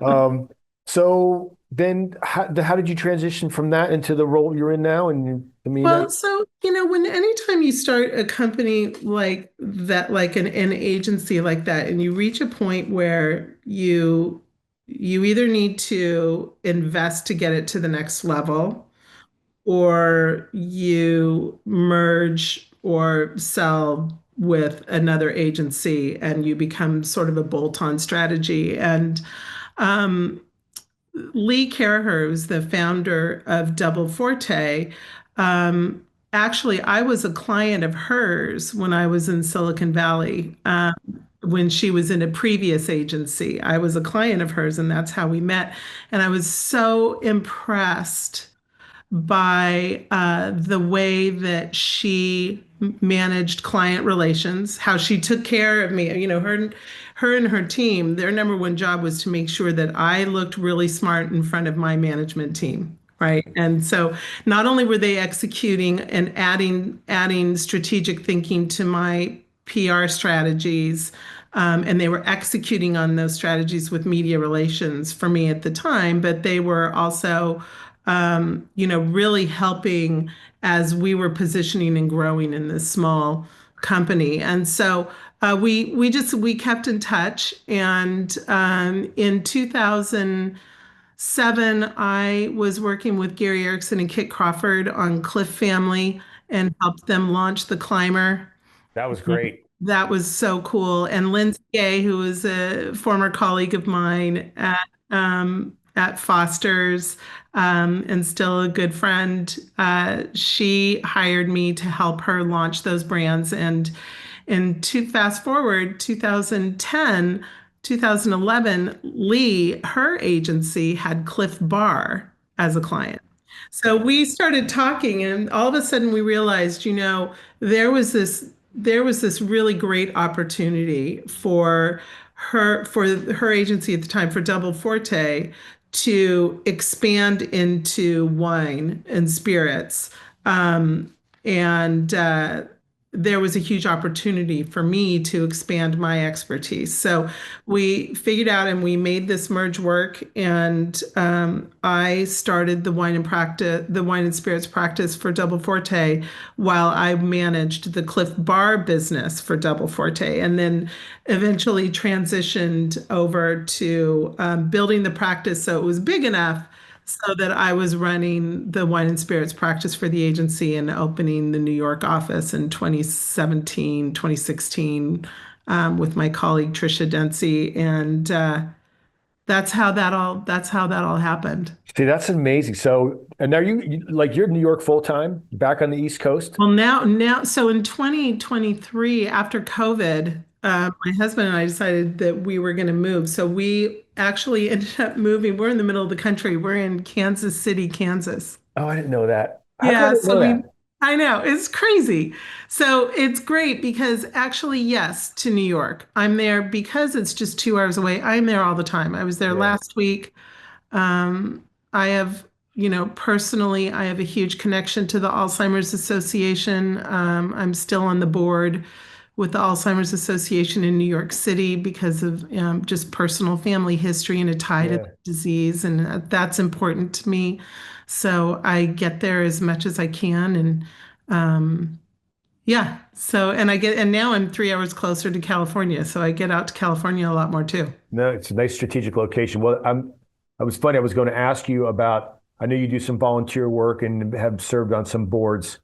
Speaker 1: Um, so then how did you transition from that into the role you're in now? And I mean that,
Speaker 2: Well, so, when anytime you start a company like that, like an agency like that, and you reach a point where you either need to invest to get it to the next level, or you merge or sell with another agency and you become sort of a bolt-on strategy. And um, Lee Caraher, who's the founder of Double Forte, um, actually, I was a client of hers when I was in Silicon Valley. When she was in a previous agency, I was a client of hers, and that's how we met. And I was so impressed by the way that she managed client relations, how she took care of me. Her and her team, their number one job was to make sure that I looked really smart in front of my management team. Right. And so not only were they executing and adding strategic thinking to my PR strategies, and they were executing on those strategies with media relations for me at the time, but they were also really helping as we were positioning and growing in this small company. And so we kept in touch. And in 2007, I was working with Gary Erickson and Kit Crawford on Cliff Family and helped them launch the Climber.
Speaker 1: that was great.
Speaker 2: That was so cool. And Lindsay Gay, who was a former colleague of mine at Foster's, and still a good friend, she hired me to help her launch those brands. And to fast forward 2010, 2011, Lee, her agency had Cliff Bar as a client. So we started talking, and all of a sudden we realized, there was this really great opportunity for her agency at the time, for Double Forte, to expand into wine and spirits. And there was a huge opportunity for me to expand my expertise. So we figured out and we made this merge work. And I started the wine and spirits practice for Double Forte while I managed the Cliff Bar business for Double Forte, and then eventually transitioned over to building the practice so it was big enough so that I was running the wine and spirits practice for the agency and opening the New York office in 2017, 2016, with my colleague Trisha Dempsey. And that's how that all happened.
Speaker 1: See, that's amazing. So, and are like you're in New York full time, back on the East Coast?
Speaker 2: Well, so in 2023, after COVID, my husband and I decided that we were going to move. So we actually ended up moving. We're in the middle of the country. We're in Kansas City, Kansas.
Speaker 1: Oh, I didn't know that. How come I
Speaker 2: Yeah,
Speaker 1: didn't know that?
Speaker 2: I know, it's crazy. So it's great because actually, yes, to New York. I'm there because it's just 2 hours away. I'm there all the time. I was there
Speaker 1: Yeah,
Speaker 2: last week. I have, personally, I have a huge connection to the Alzheimer's Association. I'm still on the board with the Alzheimer's Association in New York City because of just personal family history and a tie to the
Speaker 1: yeah.
Speaker 2: disease, and that's important to me. So I get there as much as I can, and yeah. So and now I'm 3 hours closer to California, so I get out to California a lot more too.
Speaker 1: No, it's a nice strategic location. Well, I was funny. I was going to ask you about, I know you do some volunteer work and have served on some boards.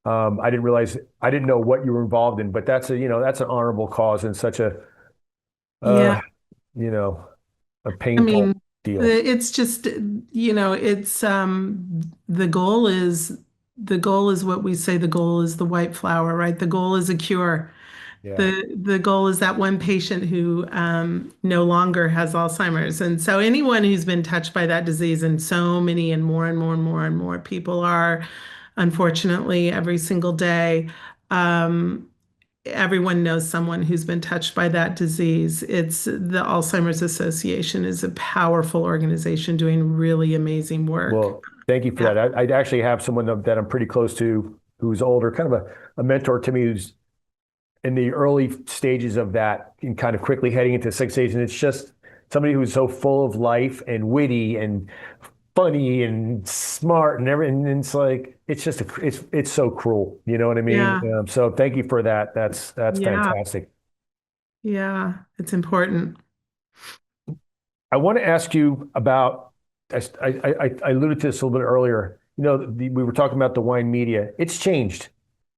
Speaker 1: I didn't realize, I didn't know what you were involved in, but that's an honorable cause and such
Speaker 2: Yeah.
Speaker 1: uh, you know, a
Speaker 2: I
Speaker 1: painful
Speaker 2: mean,
Speaker 1: deal.
Speaker 2: it's just, it's the goal is what we say the goal is the white flower, right? The goal is a cure.
Speaker 1: Yeah.
Speaker 2: The goal is that one patient who no longer has Alzheimer's. And so anyone who's been touched by that disease, and so many and more and more and more and more people are, unfortunately, every single day. Um, Everyone knows someone who's been touched by that disease. It's the Alzheimer's Association is a powerful organization doing really amazing work.
Speaker 1: Well, thank you for
Speaker 2: Yeah.
Speaker 1: that. I actually have someone that I'm pretty close to who's older, kind of a mentor to me who's in the early stages of that and kind of quickly heading into six age. And it's just somebody who's so full of life and witty and funny and smart and everything. And it's like, it's so cruel. You know what I mean?
Speaker 2: Yeah.
Speaker 1: So thank you for that. That's
Speaker 2: Yeah.
Speaker 1: fantastic.
Speaker 2: Yeah. It's important.
Speaker 1: I want to ask you about, I alluded to this a little bit earlier. We were talking about the wine media. It's changed.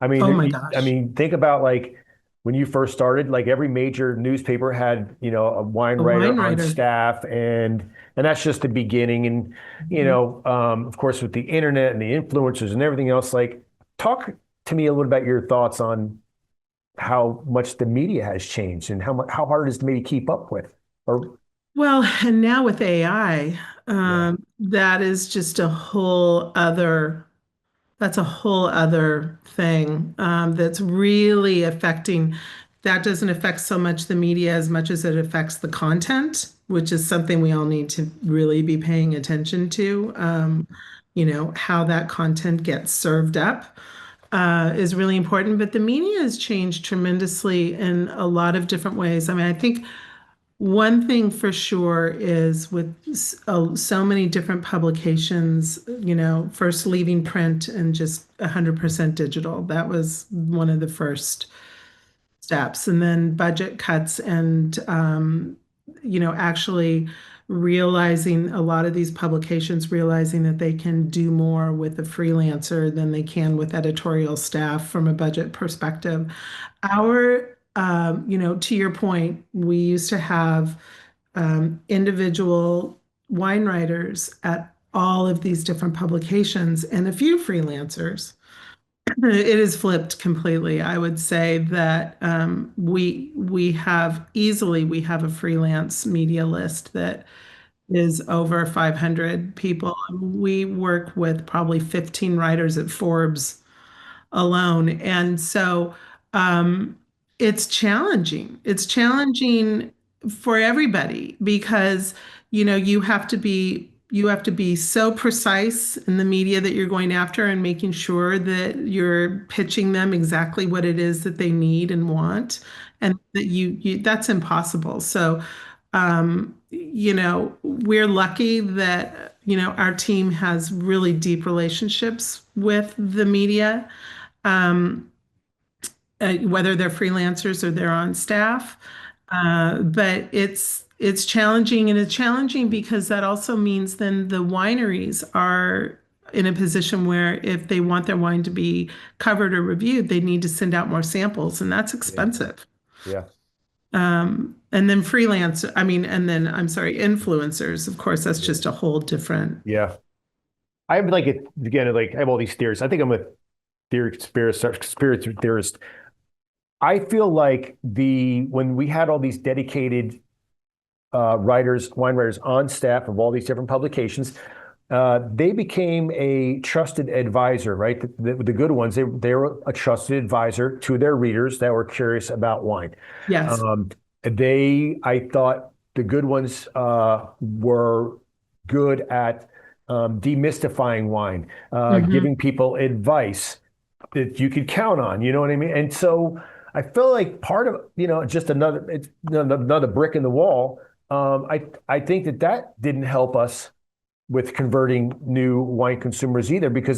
Speaker 2: Oh my
Speaker 1: I
Speaker 2: gosh.
Speaker 1: mean, think about like when you first started, like every major newspaper had, a wine
Speaker 2: A
Speaker 1: writer
Speaker 2: wine
Speaker 1: on
Speaker 2: writer.
Speaker 1: staff, and that's just the beginning. And,
Speaker 2: Mhm.
Speaker 1: of course, with the internet and the influencers and everything else, like talk to me a little about your thoughts on how much the media has changed and how hard it is to maybe keep up with. Or
Speaker 2: Well, and now with AI,
Speaker 1: yeah,
Speaker 2: that is just a whole other that's a whole other thing that's really affecting. That doesn't affect so much the media as much as it affects the content, which is something we all need to really be paying attention to. How that content gets served up is really important. But the media has changed tremendously in a lot of different ways. I mean, I think one thing for sure is with so many different publications, first leaving print and just 100% digital. That was one of the first steps. And then budget cuts and, actually realizing a lot of these publications realizing that they can do more with a freelancer than they can with editorial staff from a budget perspective. To your point, we used to have individual wine writers at all of these different publications and a few freelancers. It is flipped completely. I would say that we have a freelance media list that is over 500 people. We work with probably 15 writers at Forbes alone. And so um, it's challenging. It's challenging for everybody because, you have to be you have to be so precise in the media that you're going after and making sure that you're pitching them exactly what it is that they need and want, and that you that's impossible. So, we're lucky that, our team has really deep relationships with the media, um, whether they're freelancers or they're on staff. But it's challenging, and it's challenging because that also means then the wineries are in a position where if they want their wine to be covered or reviewed, they need to send out more samples, and that's
Speaker 1: Yeah.
Speaker 2: expensive.
Speaker 1: Yeah.
Speaker 2: And then and then I'm sorry, influencers, of course, that's
Speaker 1: Yeah.
Speaker 2: just a whole different.
Speaker 1: Yeah. I have like it again, like I have all these theories. I think I'm a conspiracy theorist. I feel like when we had all these dedicated wine writers on staff of all these different publications, they became a trusted advisor, right? The good ones, they were a trusted advisor to their readers that were curious about wine.
Speaker 2: Yes.
Speaker 1: Um, I thought the good ones were good at demystifying wine,
Speaker 2: Hmm.
Speaker 1: giving people advice that you could count on. You know what I mean? And so I feel like part of, just another brick in the wall. I think that didn't help us with converting new wine consumers either, because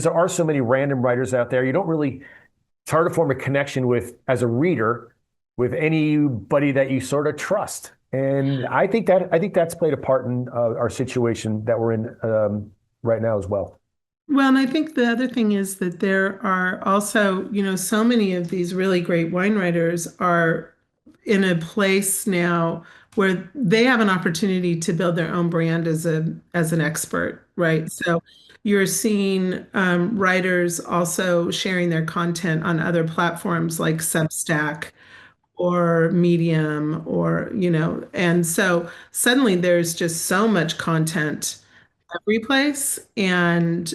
Speaker 1: there are so many random writers out there. It's hard to form a connection with, as a reader, with anybody that you sort of trust. And I think that's played a part in our situation that we're in right now as well.
Speaker 2: Well, and I think the other thing is that there are also, so many of these really great wine writers are in a place now where they have an opportunity to build their own brand as an expert, right? So you're seeing writers also sharing their content on other platforms like Substack or Medium, or and so suddenly there's just so much content every place. And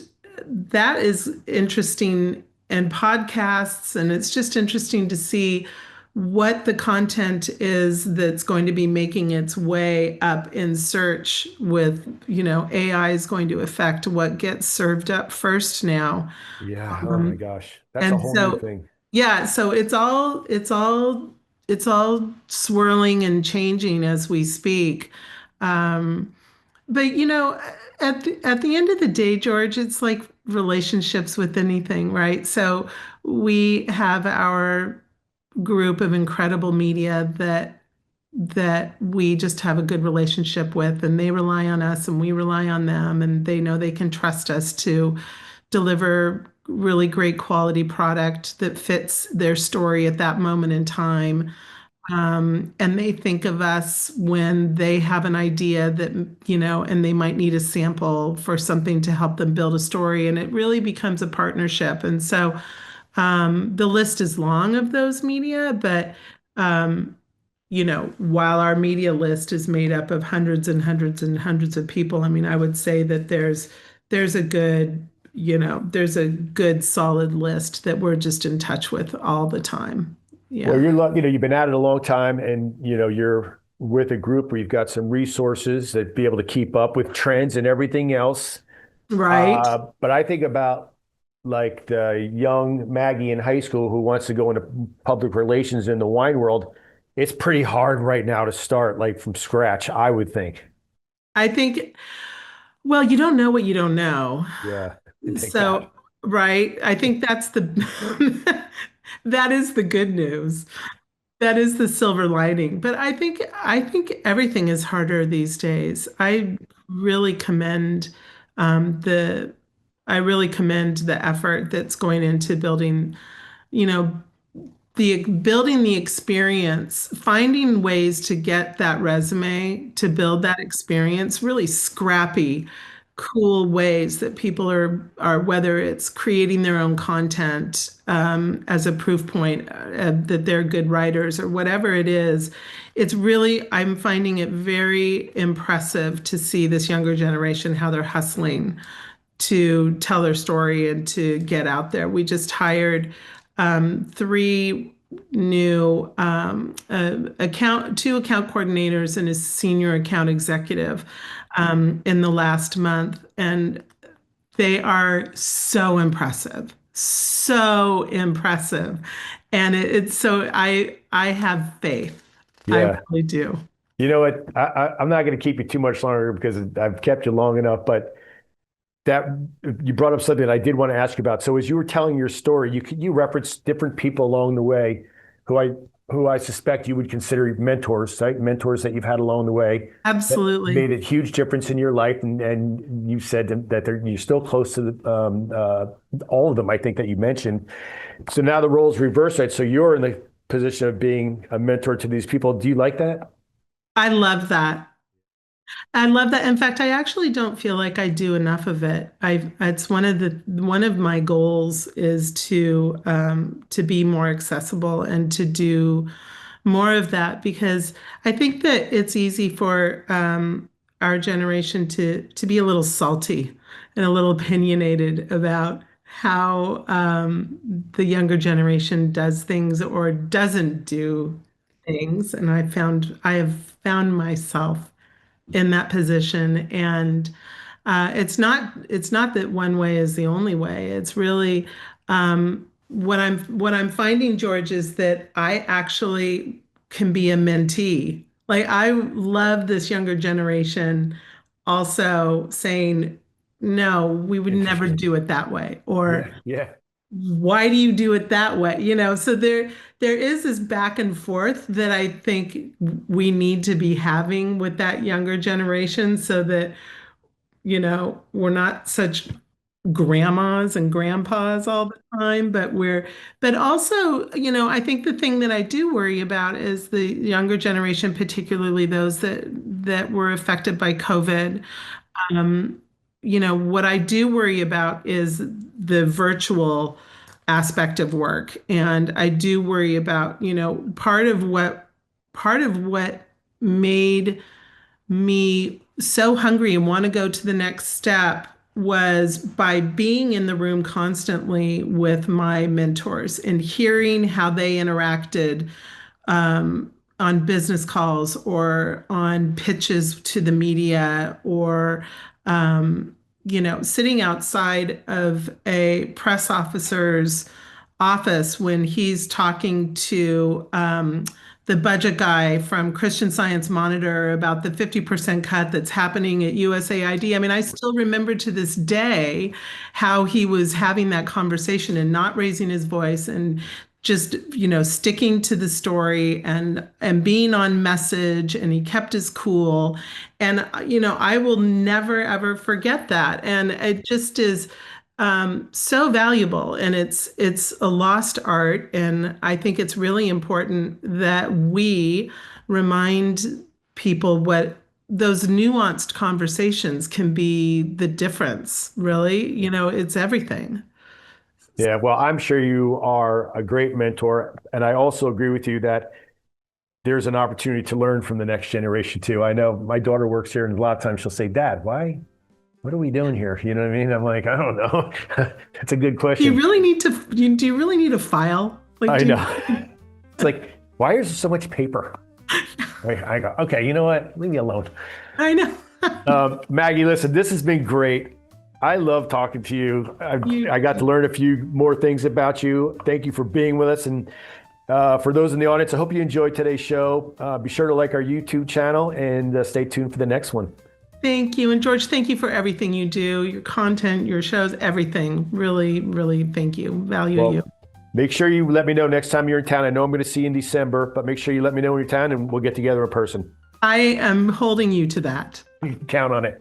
Speaker 2: that is interesting, and podcasts. And it's just interesting to see what the content is that's going to be making its way up in search with, AI is going to affect what gets served up first now.
Speaker 1: Yeah. Oh my
Speaker 2: Um,
Speaker 1: gosh. That's a
Speaker 2: and
Speaker 1: whole new
Speaker 2: so,
Speaker 1: thing.
Speaker 2: yeah, so it's all swirling and changing as we speak. Um, but at the end of the day, George, it's like relationships with anything, right? So we have our group of incredible media that we just have a good relationship with, and they rely on us and we rely on them, and they know they can trust us to deliver really great quality product that fits their story at that moment in time. And they think of us when they have an idea that, and they might need a sample for something to help them build a story. And it really becomes a partnership. And so the list is long of those media, but, um, while our media list is made up of hundreds and hundreds and hundreds of people, I mean, I would say that there's a good, there's a good solid list that we're just in touch with all the time.
Speaker 1: Well,
Speaker 2: Yeah.
Speaker 1: you've been at it a long time, and you're with a group where you've got some resources that be able to keep up with trends and everything else.
Speaker 2: Right.
Speaker 1: But I think about like the young Maggie in high school who wants to go into public relations in the wine world. It's pretty hard right now to start like from scratch, I would think.
Speaker 2: I think, well, you don't know what you don't know.
Speaker 1: Yeah, I think that.
Speaker 2: So, right. I think that's that is the good news. That is the silver lining. But I think everything is harder these days. Really commend the I really commend the effort that's going into building, you know, the building the experience, finding ways to get that resume, to build that experience, really scrappy, cool ways that people are whether it's creating their own content as a proof point that they're good writers or whatever it is. It's really, I'm finding it very impressive to see this younger generation, how they're hustling to tell their story and to get out there. We just hired three new two account coordinators and a senior account executive in the last month, and they are so impressive, and it's so I have faith. I
Speaker 1: Yeah.
Speaker 2: really do.
Speaker 1: You know what? I'm not going to keep you too much longer because I've kept you long enough, but that you brought up something that I did want to ask you about. So as you were telling your story, you referenced different people along the way who I suspect you would consider mentors, right? Mentors that you've had along the way that
Speaker 2: Absolutely.
Speaker 1: made a huge difference in your life. And you said that you're still close to all of them, I think, that you mentioned. So now the roles reverse, right? So you're in the position of being a mentor to these people. Do you like that?
Speaker 2: I love that. I love that. In fact, I actually don't feel like I do enough of it. It's one of my goals is to be more accessible and to do more of that, because I think that it's easy for our generation to be a little salty and a little opinionated about how the younger generation does things or doesn't do things. And I have found myself in that position. And it's not that one way is the only way. It's really what I'm finding, George, is that I actually can be a mentee. Like I love this younger generation also saying, no, we would never
Speaker 1: Interesting.
Speaker 2: do it that way, or
Speaker 1: Yeah. Yeah.
Speaker 2: why do you do it that way? So there is this back and forth that I think we need to be having with that younger generation so that, we're not such grandmas and grandpas all the time, but also, I think the thing that I do worry about is the younger generation, particularly those that were affected by COVID. Um, what I do worry about is the virtual aspect of work. And I do worry about, part of what made me so hungry and want to go to the next step was by being in the room constantly with my mentors and hearing how they interacted on business calls or on pitches to the media or sitting outside of a press officer's office when he's talking to the budget guy from Christian Science Monitor about the 50% cut that's happening at USAID. I mean, I still remember to this day how he was having that conversation and not raising his voice and just, sticking to the story and being on message, and he kept his cool. And, I will never ever forget that. And it just is so valuable, and it's a lost art. And I think it's really important that we remind people what those nuanced conversations can be the difference, really. It's everything.
Speaker 1: Yeah, well, I'm sure you are a great mentor. And I also agree with you that there's an opportunity to learn from the next generation too. I know my daughter works here, and a lot of times she'll say, Dad, what are we doing here? You know what I mean? I'm like, I don't know. That's a good
Speaker 2: Do you
Speaker 1: question.
Speaker 2: really need to, do you really need a file? Like,
Speaker 1: I
Speaker 2: do
Speaker 1: know.
Speaker 2: you,
Speaker 1: It's like, why is there so much paper? I go, okay, you know what? Leave me alone.
Speaker 2: I know.
Speaker 1: Maggie, listen, this has been great. I love talking to you.
Speaker 2: You,
Speaker 1: I got to learn a few more things about you. Thank you for being with us. And for those in the audience, I hope you enjoyed today's show. Be sure to like our YouTube channel and stay tuned for the next one.
Speaker 2: Thank you. And George, thank you for everything you do, your content, your shows, everything. Really, really thank you. Value you.
Speaker 1: Well, make sure you let me know next time you're in town. I know I'm going to see you in December, but make sure you let me know when you're in town and we'll get together in person.
Speaker 2: I am holding you to that.
Speaker 1: Count on it.